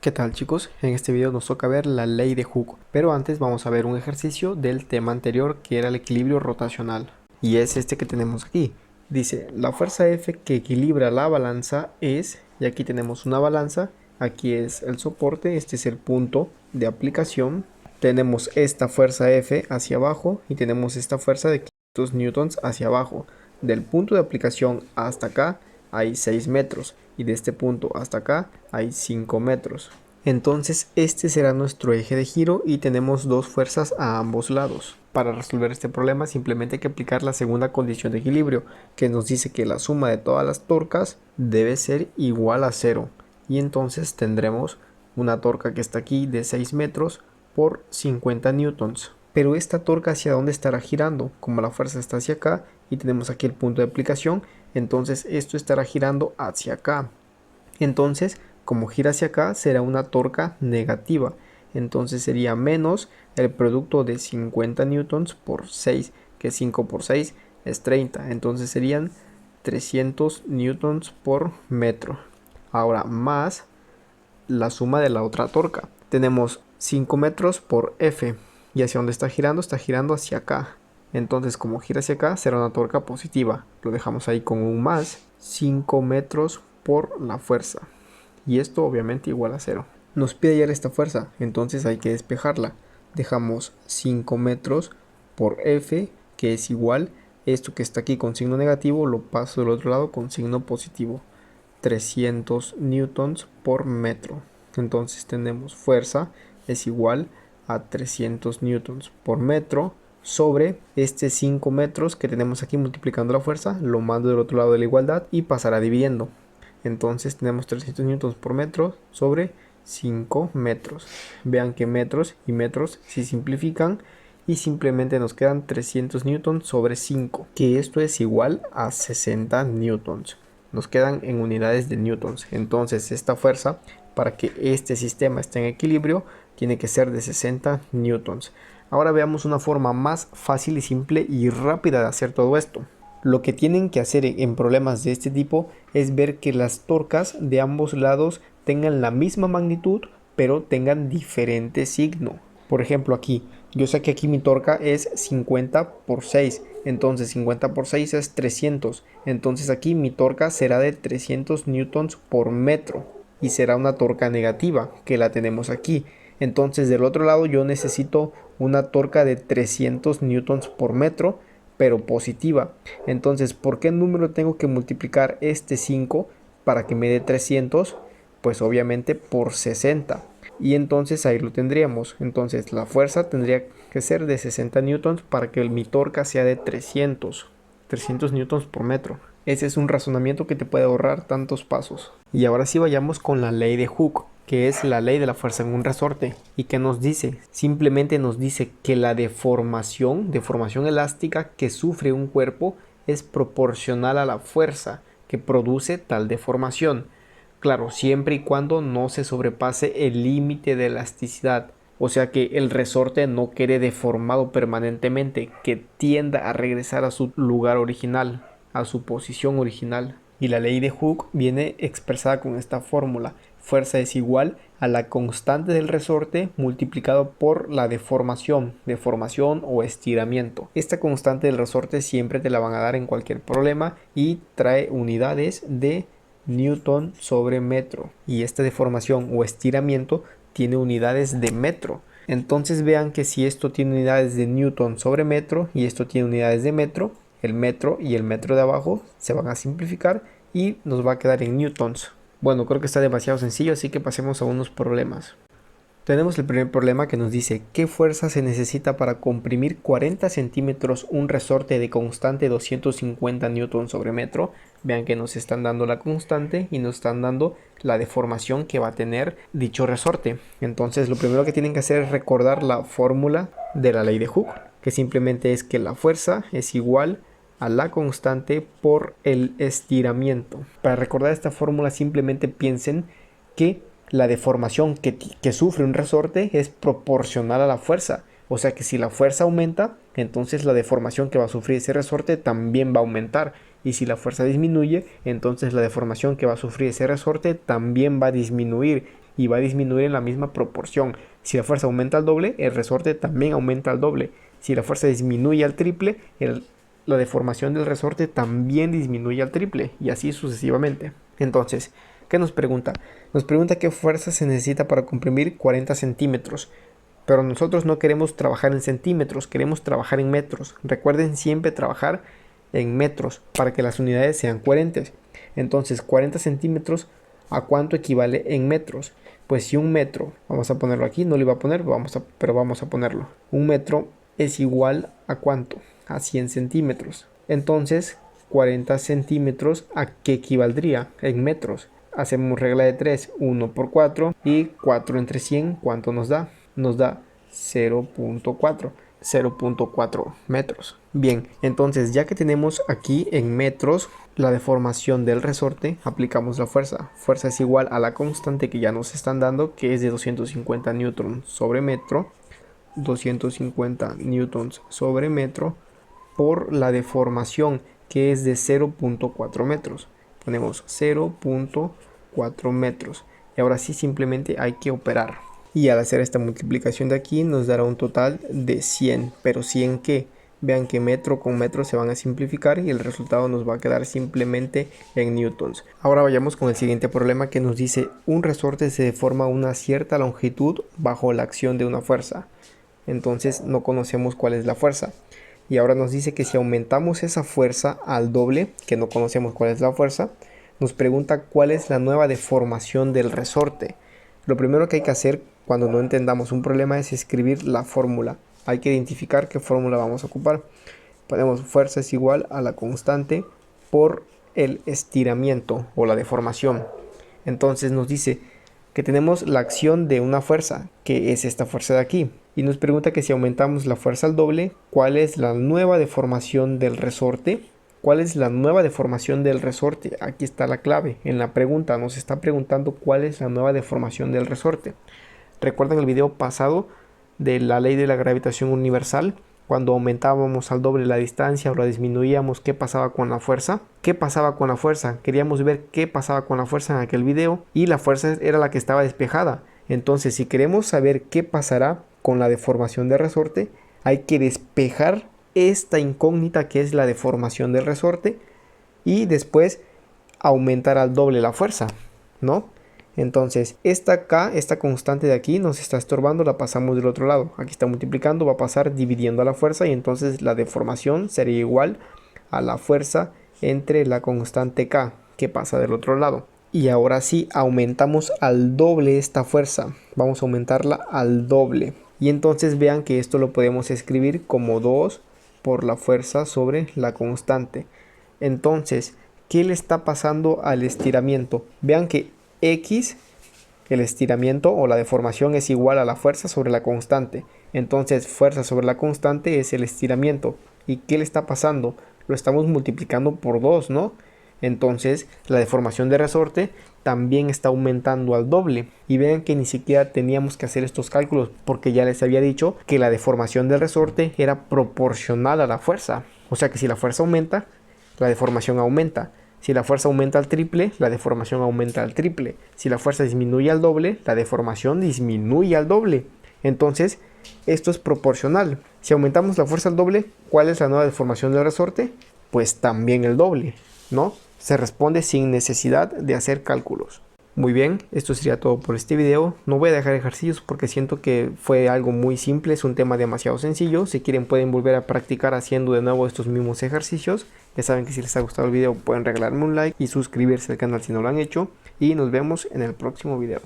¿Qué tal, chicos? En este video nos toca ver la ley de Hooke, pero antes vamos a ver un ejercicio del tema anterior que era el equilibrio rotacional, y es este que tenemos aquí. Dice, la fuerza F que equilibra la balanza es, y aquí tenemos una balanza, aquí es el soporte, este es el punto de aplicación, tenemos esta fuerza F hacia abajo y tenemos esta fuerza de 500 newtons hacia abajo. Del punto de aplicación hasta acá hay 6 metros y de este punto hasta acá hay 5 metros. Entonces este será nuestro eje de giro y tenemos dos fuerzas a ambos lados. Para resolver este problema simplemente hay que aplicar la segunda condición de equilibrio, que nos dice que la suma de todas las torcas debe ser igual a 0. Y entonces tendremos una torca que está aquí de 6 metros por 50 newtons. Pero esta torca hacia dónde estará girando, como la fuerza está hacia acá y tenemos aquí el punto de aplicación, entonces esto estará girando hacia acá. Entonces, como gira hacia acá, será una torca negativa. Entonces sería menos el producto de 50 newtons por 6, que 5 por 6 es 30. Entonces serían 300 newtons por metro. Ahora más la suma de la otra torca. Tenemos 5 metros por F. Y hacia dónde está girando hacia acá. Entonces como gira hacia acá será una torca positiva. Lo dejamos ahí con un más 5 metros por la fuerza. Y esto obviamente igual a 0. Nos pide hallar esta fuerza, entonces hay que despejarla. Dejamos 5 metros por F, que es igual. Esto que está aquí con signo negativo lo paso del otro lado con signo positivo. 300 newtons por metro. Entonces tenemos fuerza es igual a 300 newtons por metro sobre este 5 metros que tenemos aquí multiplicando la fuerza, lo mando del otro lado de la igualdad y pasará dividiendo. Entonces tenemos 300 newtons por metro sobre 5 metros. Vean que metros y metros se simplifican y simplemente nos quedan 300 newtons sobre 5, que esto es igual a 60 newtons. Nos quedan en unidades de newtons. Entonces esta fuerza, para que este sistema esté en equilibrio, tiene que ser de 60 newtons. Ahora veamos una forma más fácil y simple y rápida de hacer todo esto. Lo que tienen que hacer en problemas de este tipo es ver que las torcas de ambos lados tengan la misma magnitud, pero tengan diferente signo. Por ejemplo aquí, yo sé que aquí mi torca es 50 por 6, entonces 50 por 6 es 300. Entonces aquí mi torca será de 300 newtons por metro y será una torca negativa que la tenemos aquí. Entonces del otro lado yo necesito una torca de 300 newtons por metro, pero positiva. Entonces, ¿por qué número tengo que multiplicar este 5 para que me dé 300? Pues obviamente por 60. Y entonces ahí lo tendríamos. Entonces la fuerza tendría que ser de 60 newtons para que mi torca sea de 300 newtons por metro. Ese es un razonamiento que te puede ahorrar tantos pasos. Y ahora sí vayamos con la ley de Hooke, que es la ley de la fuerza en un resorte. ¿Y qué nos dice? Simplemente nos dice que la deformación elástica que sufre un cuerpo es proporcional a la fuerza que produce tal deformación. Claro, siempre y cuando no se sobrepase el límite de elasticidad. O sea que el resorte no quede deformado permanentemente, que tienda a regresar a su lugar original, a su posición original. Y la ley de Hooke viene expresada con esta fórmula. Fuerza es igual a la constante del resorte multiplicado por la deformación o estiramiento. Esta constante del resorte siempre te la van a dar en cualquier problema y trae unidades de newton sobre metro. Y esta deformación o estiramiento tiene unidades de metro. Entonces vean que si esto tiene unidades de newton sobre metro y esto tiene unidades de metro, el metro y el metro de abajo se van a simplificar y nos va a quedar en newtons. Bueno, creo que está demasiado sencillo, así que pasemos a unos problemas. Tenemos el primer problema que nos dice ¿qué fuerza se necesita para comprimir 40 centímetros un resorte de constante 250 newtons sobre metro? Vean que nos están dando la constante y nos están dando la deformación que va a tener dicho resorte. Entonces lo primero que tienen que hacer es recordar la fórmula de la ley de Hooke, que simplemente es que la fuerza es igual a la constante por el estiramiento. Para recordar esta fórmula simplemente piensen que la deformación que sufre un resorte es proporcional a la fuerza. O sea que si la fuerza aumenta, entonces la deformación que va a sufrir ese resorte también va a aumentar. Y si la fuerza disminuye, entonces la deformación que va a sufrir ese resorte también va a disminuir. y va a disminuir en la misma proporción. Si la fuerza aumenta al doble, el resorte también aumenta al doble. Si la fuerza disminuye al triple, la deformación del resorte también disminuye al triple, y así sucesivamente. Entonces, ¿qué nos pregunta? Nos pregunta qué fuerza se necesita para comprimir 40 centímetros. Pero nosotros no queremos trabajar en centímetros, queremos trabajar en metros. Recuerden siempre trabajar en metros para que las unidades sean coherentes. Entonces, 40 centímetros, ¿a cuánto equivale en metros? Pues si un metro, vamos a ponerlo aquí, no lo iba a poner, pero vamos a ponerlo. Un metro es igual a ¿cuánto? A 100 centímetros. Entonces, 40 centímetros, ¿a qué equivaldría en metros? Hacemos regla de 3, 1 por 4 y 4 entre 100, ¿cuánto nos da? Nos da 0.4 metros. Bien, entonces ya que tenemos aquí en metros la deformación del resorte, aplicamos la fuerza. Fuerza es igual a la constante que ya nos están dando, que es de 250 newtons sobre metro. 250 newtons sobre metro por la deformación, que es de 0.4 metros. Ponemos 0.4 metros. Y ahora sí simplemente hay que operar. Y al hacer esta multiplicación de aquí nos dará un total de 100. ¿Pero 100 qué? Vean que metro con metro se van a simplificar y el resultado nos va a quedar simplemente en newtons. Ahora vayamos con el siguiente problema, que nos dice: un resorte se deforma a una cierta longitud bajo la acción de una fuerza. Entonces no conocemos cuál es la fuerza. Y ahora nos dice que si aumentamos esa fuerza al doble, que no conocemos cuál es la fuerza, nos pregunta cuál es la nueva deformación del resorte. Lo primero que hay que hacer cuando no entendamos un problema es escribir la fórmula. Hay que identificar qué fórmula vamos a ocupar. Ponemos fuerza es igual a la constante por el estiramiento o la deformación. Entonces nos dice que tenemos la acción de una fuerza, que es esta fuerza de aquí. Y nos pregunta que si aumentamos la fuerza al doble, ¿cuál es la nueva deformación del resorte? ¿Cuál es la nueva deformación del resorte? Aquí está la clave. En la pregunta nos está preguntando cuál es la nueva deformación del resorte. ¿Recuerdan el video pasado de la ley de la gravitación universal? Cuando aumentábamos al doble la distancia o la disminuíamos, ¿qué pasaba con la fuerza? ¿Qué pasaba con la fuerza? Queríamos ver qué pasaba con la fuerza en aquel video, y la fuerza era la que estaba despejada. Entonces, si queremos saber qué pasará con la deformación del resorte, hay que despejar esta incógnita que es la deformación del resorte y después aumentar al doble la fuerza, ¿no? Entonces esta constante de aquí nos está estorbando, la pasamos del otro lado. Aquí está multiplicando, va a pasar dividiendo a la fuerza, y entonces la deformación sería igual a la fuerza entre la constante K, que pasa del otro lado. Y ahora sí aumentamos al doble esta fuerza, vamos a aumentarla al doble. Y entonces vean que esto lo podemos escribir como 2 por la fuerza sobre la constante. Entonces, ¿qué le está pasando al estiramiento? Vean que X, el estiramiento o la deformación, es igual a la fuerza sobre la constante. Entonces, fuerza sobre la constante es el estiramiento. ¿Y qué le está pasando? Lo estamos multiplicando por 2, ¿no? Entonces, la deformación de resorte también está aumentando al doble. Y vean que ni siquiera teníamos que hacer estos cálculos, porque ya les había dicho que la deformación del resorte era proporcional a la fuerza. O sea que si la fuerza aumenta, la deformación aumenta. Si la fuerza aumenta al triple, la deformación aumenta al triple. Si la fuerza disminuye al doble, la deformación disminuye al doble. Entonces, esto es proporcional. Si aumentamos la fuerza al doble, ¿cuál es la nueva deformación del resorte? Pues también el doble, ¿no? Se responde sin necesidad de hacer cálculos. Muy bien, esto sería todo por este video. No voy a dejar ejercicios porque siento que fue algo muy simple, es un tema demasiado sencillo. Si quieren pueden volver a practicar haciendo de nuevo estos mismos ejercicios. Ya saben que si les ha gustado el video pueden regalarme un like y suscribirse al canal si no lo han hecho. Y nos vemos en el próximo video.